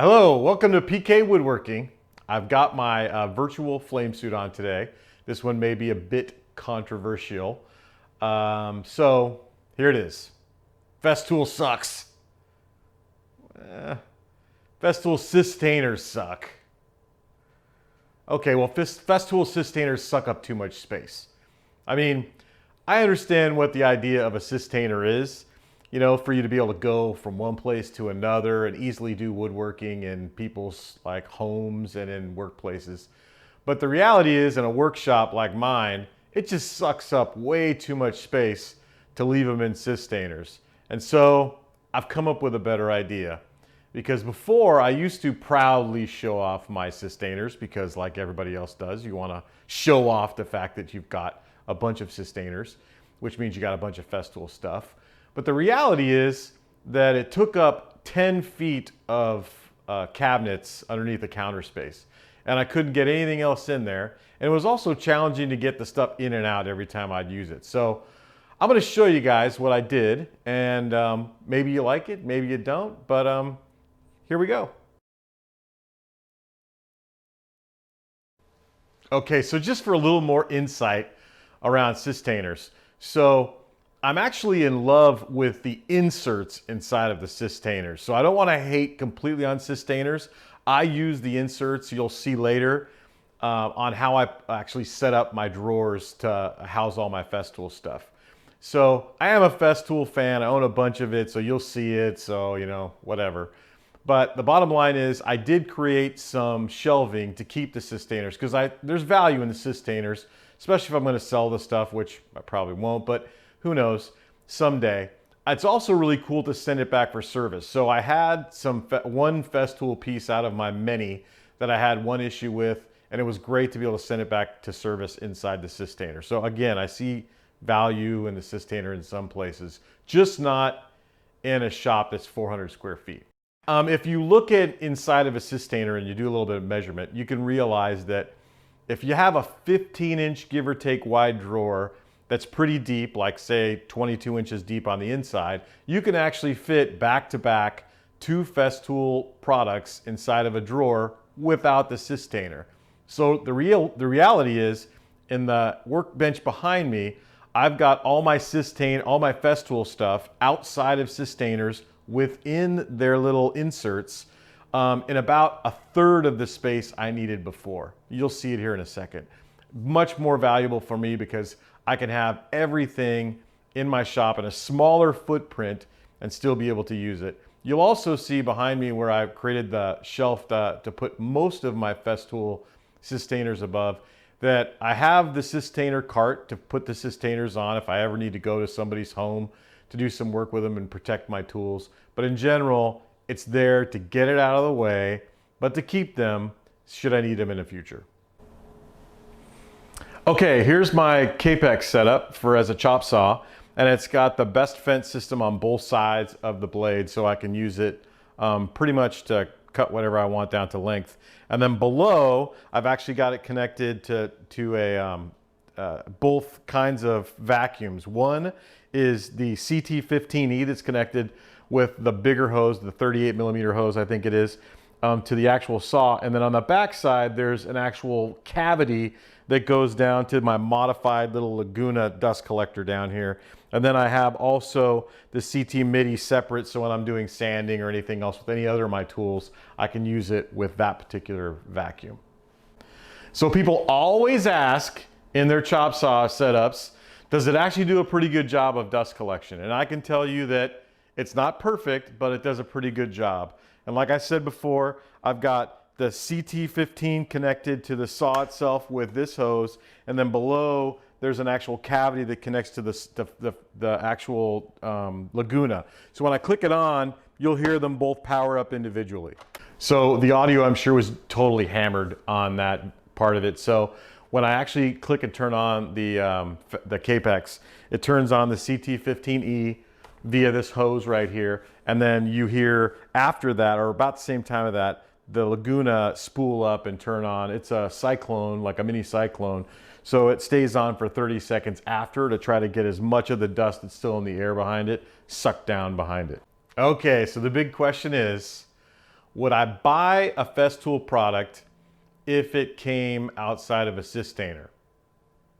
Hello, welcome to PK Woodworking. I've got my virtual flame suit on today. This one may be a bit controversial. So here it is. Festool sucks. Festool Systainers suck. Okay, well Festool Systainers suck up too much space. I mean, I understand what the idea of a Systainer is. You know, for you to be able to go from one place to another and easily do woodworking in people's like homes and in workplaces. But the reality is, in a workshop like mine, it just sucks up way too much space to leave them in Systainers. And so I've come up with a better idea. Because before, I used to proudly show off my Systainers because, like everybody else does, you want to show off the fact that you've got a bunch of Systainers, which means you got a bunch of Festool stuff. But the reality is that it took up 10 feet of cabinets underneath the counter space. And I couldn't get anything else in there. And it was also challenging to get the stuff in and out every time I'd use it. So I'm going to show you guys what I did. And maybe you like it, maybe you don't. But here we go. Okay, so just for a little more insight around Systainers. So I'm actually in love with the inserts inside of the Systainers. So I don't want to hate completely on Systainers. I use the inserts, you'll see later, on how I actually set up my drawers to house all my Festool stuff. So I am a Festool fan. I own a bunch of it, so you'll see it. So, you know, whatever. But the bottom line is I did create some shelving to keep the Systainers because there's value in the Systainers, especially if I'm going to sell the stuff, which I probably won't. But who knows, someday. It's also really cool to send it back for service. So I had one Festool piece out of my many that I had one issue with, and it was great to be able to send it back to service inside the Systainer. So again, I see value in the Systainer in some places, just not in a shop that's 400 square feet. If you look at inside of a Systainer and you do a little bit of measurement, you can realize that if you have a 15-inch give or take wide drawer that's pretty deep, like say 22 inches deep on the inside, you can actually fit back-to-back two Festool products inside of a drawer without the Systainer. So the reality is, in the workbench behind me, I've got all my Festool stuff outside of Systainers within their little inserts in about a third of the space I needed before. You'll see it here in a second. Much more valuable for me because I can have everything in my shop in a smaller footprint and still be able to use it. You'll also see behind me where I've created the shelf to put most of my Festool Systainers above, that I have the Systainer cart to put the Systainers on if I ever need to go to somebody's home to do some work with them and protect my tools. But in general, it's there to get it out of the way, but to keep them should I need them in the future. Okay, here's my Kapex setup as a chop saw, and it's got the best fence system on both sides of the blade, so I can use it pretty much to cut whatever I want down to length. And then below, I've actually got it connected to both kinds of vacuums. One is the CT15E that's connected with the bigger hose, the 38 millimeter hose, I think it is, to the actual saw. And then on the back side, there's an actual cavity that goes down to my modified little Laguna dust collector down here. And then I have also the CT MIDI separate, so when I'm doing sanding or anything else with any other of my tools, I can use it with that particular vacuum. So people always ask in their chop saw setups, does it actually do a pretty good job of dust collection? And I can tell you that it's not perfect, but it does a pretty good job. And like I said before, I've got the CT15 connected to the saw itself with this hose, and then below there's an actual cavity that connects to the actual Laguna. So when I click it on, you'll hear them both power up individually. So the audio, I'm sure, was totally hammered on that part of it. So when I actually click and turn on the Kapex, it turns on the CT15E via this hose right here, and then you hear after that, or about the same time of that, the Laguna spool up and turn on. It's a cyclone, like a mini cyclone. So it stays on for 30 seconds after to try to get as much of the dust that's still in the air behind it sucked down behind it. Okay, so the big question is, would I buy a Festool product if it came outside of a Systainer?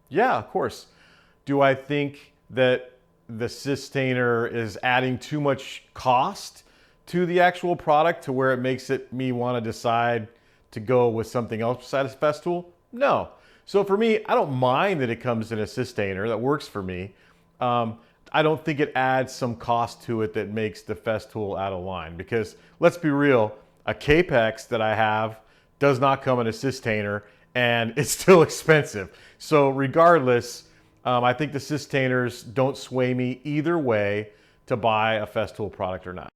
Yeah, of course. Do I think that the Systainer is adding too much cost to the actual product to where it makes me want to decide to go with something else besides Festool? No. So for me, I don't mind that it comes in a Systainer. That works for me. I don't think it adds some cost to it that makes the Festool out of line, because let's be real, a Kapex that I have does not come in a Systainer and it's still expensive. So regardless, I think the Systainers don't sway me either way to buy a Festool product or not.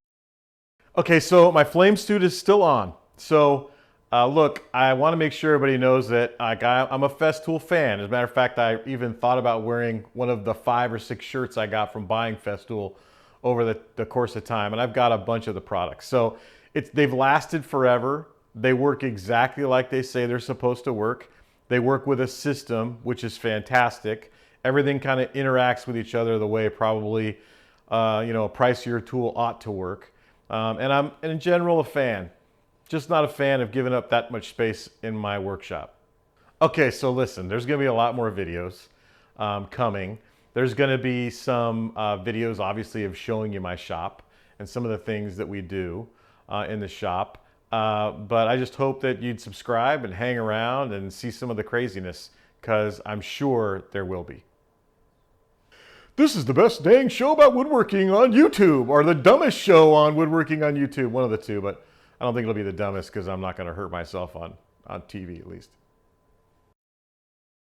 Okay, so my flame suit is still on. So look, I want to make sure everybody knows that I'm a Festool fan. As a matter of fact, I even thought about wearing one of the 5 or 6 shirts I got from buying Festool over the course of time, and I've got a bunch of the products. So they've lasted forever. They work exactly like they say they're supposed to work. They work with a system, which is fantastic. Everything kind of interacts with each other the way probably a pricier tool ought to work. And I'm in general a fan. Just not a fan of giving up that much space in my workshop. Okay, so listen, there's gonna be a lot more videos coming. There's gonna be some videos, obviously, of showing you my shop and some of the things that we do in the shop. But I just hope that you'd subscribe and hang around and see some of the craziness, because I'm sure there will be. This is the best dang show about woodworking on YouTube, or the dumbest show on woodworking on YouTube, one of the two, but I don't think it'll be the dumbest because I'm not going to hurt myself on TV at least.